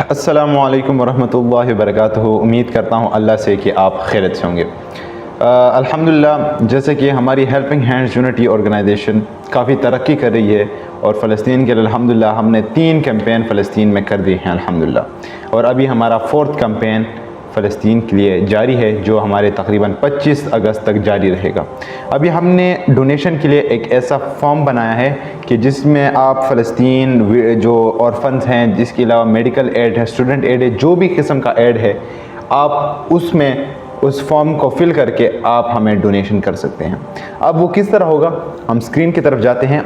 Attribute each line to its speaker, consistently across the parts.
Speaker 1: अस्सलामु अलैकुम वरहमतुल्लाहि वबरकातुहू। उम्मीद करता हूँ अल्लाह से कि आप खैरियत से होंगे। अल्हम्दुलिल्लाह, जैसे कि हमारी हेल्पिंग हैंड्स यूनिटी ऑर्गेनाइजेशन काफ़ी तरक्की कर रही है और फ़लस्तीन के लिए अल्हम्दुलिल्लाह हमने 3 कैंपेन फ़लस्तीन में कर दिए हैं अल्हम्दुलिल्लाह। और अभी हमारा 4th कैंपेन फ़लस्तीन के लिए जारी है जो हमारे तकरीबन 25 अगस्त तक जारी रहेगा। अभी हमने डोनेशन के लिए एक ऐसा फॉर्म बनाया है कि जिसमें आप फ़लस्तीन जो ऑर्फन्स हैं, जिसके अलावा मेडिकल एड है, स्टूडेंट एड है, जो भी किस्म का एड है, आप उसमें उस फॉर्म को फिल करके आप हमें डोनेशन कर सकते हैं। अब वो किस तरह होगा, हम स्क्रीन की तरफ जाते हैं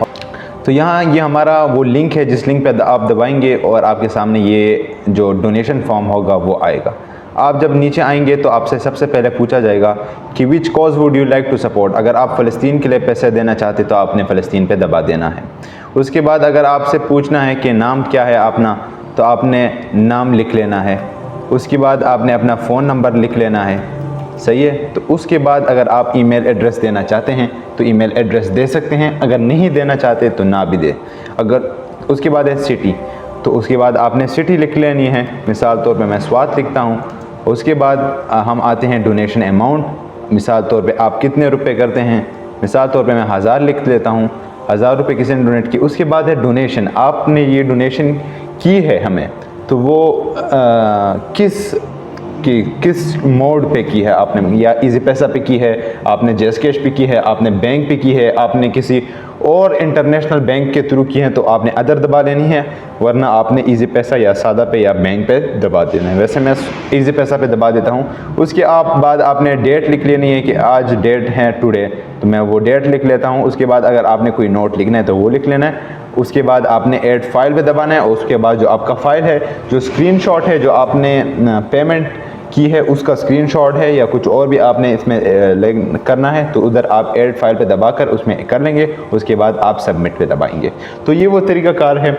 Speaker 1: तो यहाँ ये हमारा वो लिंक है, जिस लिंक पे आप दबाएंगे और आपके सामने ये जो डोनेशन फॉर्म होगा वो आएगा। आप जब नीचे आएंगे तो आपसे सबसे पहले पूछा जाएगा कि which cause would you like to support. अगर आप फ़लस्तीन के लिए पैसे देना चाहते तो आपने फ़लस्तीन पे दबा देना है। उसके बाद अगर आपसे पूछना है कि नाम क्या है अपना, तो आपने नाम लिख लेना है। उसके बाद आपने अपना फ़ोन नंबर लिख लेना है, सही है। तो उसके बाद अगर आप ईमेल एड्रेस देना चाहते हैं तो ईमेल एड्रेस दे सकते हैं, अगर नहीं देना चाहते तो ना भी दे। अगर उसके बाद है सिटी, तो उसके बाद आपने सिटी लिख लेनी है। मिसाल तौर पे मैं स्वात लिखता हूँ। उसके बाद हम आते हैं डोनेशन अमाउंट। मिसाल तौर पे आप कितने रुपए करते हैं, मिसाल तौर पे मैं 1000 लिख लेता हूँ। 1000 रुपये किसी ने डोनेट की। उसके बाद है डोनेशन, आपने ये डोनेशन की है हमें, तो वो किस मोड पे की है आपने, या इजी पैसा पे की है, आपने जेस कैश पे की है, आपने बैंक पे की है, आपने किसी और इंटरनेशनल बैंक के थ्रू की है तो आपने अदर दबा लेनी है, वरना आपने इजी पैसा या सादा पे या बैंक पे दबा देना है। वैसे मैं इजी पैसा पे दबा देता हूँ। उसके बाद आपने डेट लिख लेनी है कि आज डेट है टुडे, तो मैं वो डेट लिख लेता हूँ। उसके बाद अगर आपने कोई नोट लिखना है तो वो लिख लेना है। उसके बाद आपने ऐड फाइल पे दबाना है। उसके बाद जो आपका फ़ाइल है, जो स्क्रीनशॉट है, जो आपने पेमेंट की है उसका स्क्रीनशॉट है या कुछ और भी आपने इसमें करना है, तो उधर आप ऐड फाइल पे दबाकर उसमें कर लेंगे। उसके बाद आप सबमिट पे दबाएंगे। तो ये वो तरीक़ाकार है,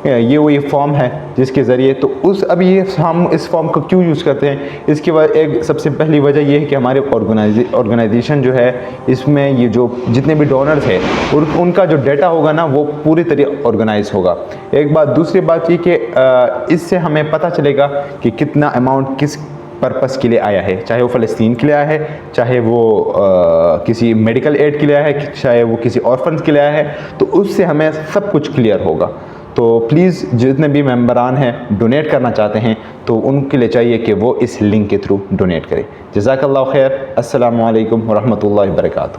Speaker 1: ये वो फॉर्म है जिसके ज़रिए अभी ये हम इस फॉर्म को क्यों यूज़ करते हैं, इसके बाद एक सबसे पहली वजह ये है कि हमारे ऑर्गेनाइजेशन जो है, इसमें ये जो जितने भी डोनर्स हैं उनका जो डाटा होगा ना, वो पूरी तरह ऑर्गेनाइज होगा। एक बात। दूसरी बात ये कि इससे हमें पता चलेगा कि कितना अमाउंट किस पर्पस के लिए आया है, चाहे वो फ़लस्तीन के लिए आया है, चाहे वो किसी मेडिकल एड के लिए आया है, चाहे वो किसी ऑर्फन्स के लिए आया है, तो उससे हमें सब कुछ क्लियर होगा। तो प्लीज़ जितने भी मेंबरान हैं डोनेट करना चाहते हैं तो उनके लिए चाहिए कि वो इस लिंक के थ्रू डोनेट करें। जज़ाकल्लाहु खैर। अस्सलामु अलैकुम वरहमतुल्लाहि वबरकातुहू।